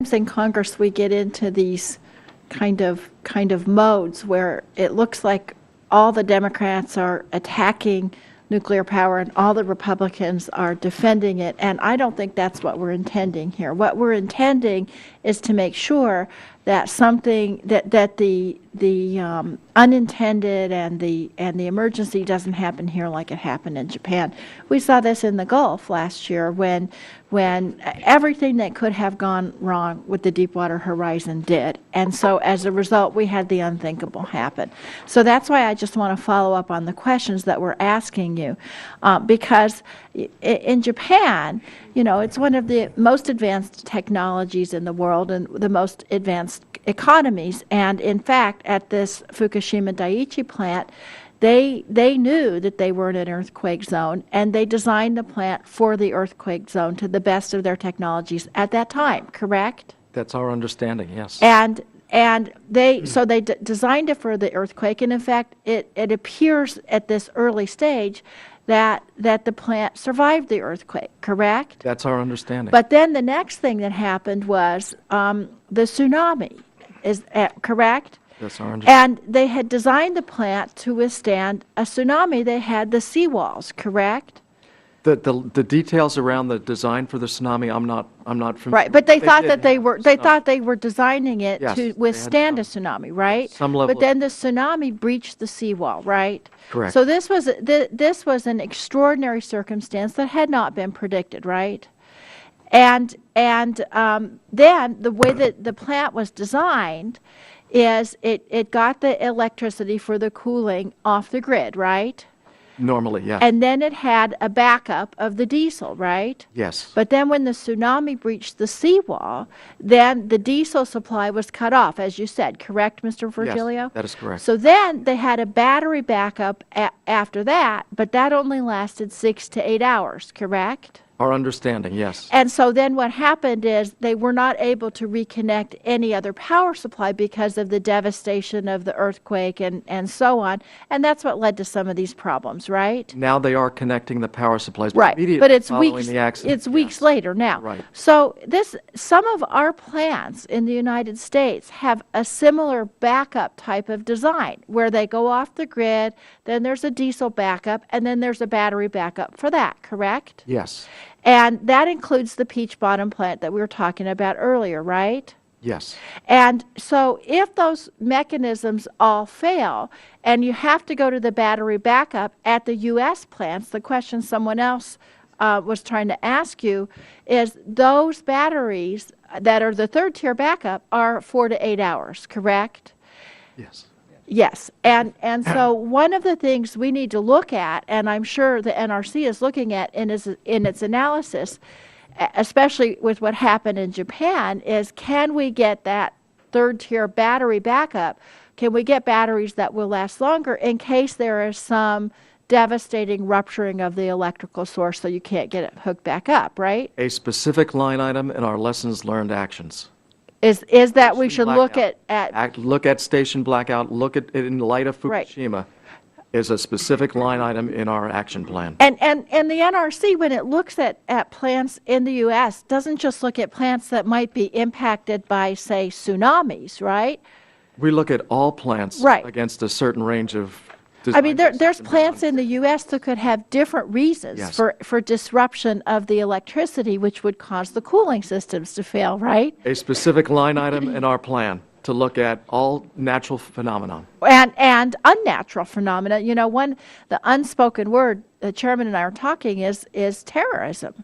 In Congress, we get into these kind of modes where it looks like all the Democrats are attacking nuclear power and all the Republicans are defending it, and I don't think that's what we're intending here. What we're intending is to make sure that something that the unintended and the emergency doesn't happen here like it happened in Japan. We saw this in the Gulf last year when everything that could have gone wrong with the Deepwater Horizon did, and so as a result we had the unthinkable happen. So that's why I just want to follow up on the questions that we're asking you, because in Japan, you know, it's one of the most advanced technologies in the world and the most advanced economies. And in fact, at this Fukushima Daiichi plant, they knew that they were in an earthquake zone, and they designed the plant for the earthquake zone to the best of their technologies at that time, correct? That's our understanding, yes. And they designed it for the earthquake, and in fact, it appears at this early stage that the plant survived the earthquake, correct? That's our understanding. But then the next thing that happened was the tsunami, is correct? That's our understanding. And they had designed the plant to withstand a tsunami. They had the seawalls, correct? The details around the design for the tsunami, I'm not familiar. Right, but they thought that they did thought they were designing it Yes, to they withstand a had tsunami, right? some level But then the tsunami breached the seawall, right? Correct. So this was an extraordinary circumstance that had not been predicted, right? And then the way that the plant was designed is it got the electricity for the cooling off the grid, right? Normally, yes. And then it had a backup of the diesel, right? Yes. But then when the tsunami breached the seawall, then the diesel supply was cut off, as you said, correct, Mr. Virgilio? Yes, that is correct. So then they had a battery backup after that, but that only lasted 6 to 8 hours, correct? Our understanding, yes. And so then what happened is they were not able to reconnect any other power supply because of the devastation of the earthquake and so on. And that's what led to some of these problems, right? Now they are connecting the power supplies. Right, Immediately but it's following weeks. the accident. It's weeks later now. Right. So some of our plants in the United States have a similar backup type of design where they go off the grid, then there's a diesel backup, and then there's a battery backup for that. Correct? Yes. And that includes the Peach Bottom plant that we were talking about earlier, right? Yes. And so if those mechanisms all fail and you have to go to the battery backup at the U.S. plants, the question someone else was trying to ask you is those batteries that are the third tier backup are 4 to 8 hours, correct? Yes. Yes, and so one of the things we need to look at, and I'm sure the NRC is looking at in its analysis, especially with what happened in Japan, is can we get that third tier battery backup? Can we get batteries that will last longer in case there is some devastating rupturing of the electrical source so you can't get it hooked back up, right? A specific line item in our lessons learned actions. Is that we should look Blackout. Look at station blackout, look at it in light of Fukushima, is a specific line item in our action plan. And the NRC, when it looks at plants in the U.S., doesn't just look at plants that might be impacted by, say, tsunamis, right? We look at all plants against a certain range of I mean, there's plants in the U.S. that could have different reasons Yes. for disruption of the electricity, which would cause the cooling systems to fail, right? A specific line item in our plan to look at all natural phenomena. And unnatural phenomena. You know, the unspoken word the chairman and I are talking is terrorism.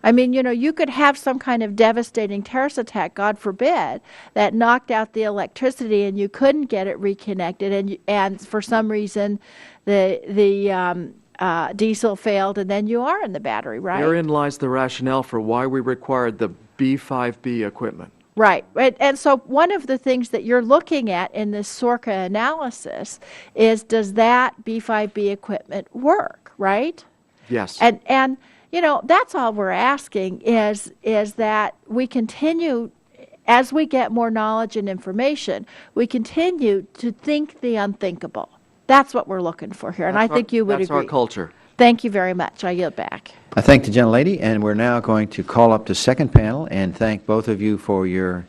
I mean, you know, you could have some kind of devastating terrorist attack, God forbid, that knocked out the electricity and you couldn't get it reconnected, and for some reason the diesel failed, and then you are in the battery, right? Therein lies the rationale for why we required the B5B equipment. Right. And so one of the things that you're looking at in this SORCA analysis is, does that B5B equipment work, right? Yes. And you know, that's all we're asking is that we continue, as we get more knowledge and information, we continue to think the unthinkable. That's what we're looking for here, and I think you would agree. That's our culture. Thank you very much. I yield back. I thank the gentlelady, and we're now going to call up the second panel and thank both of you for your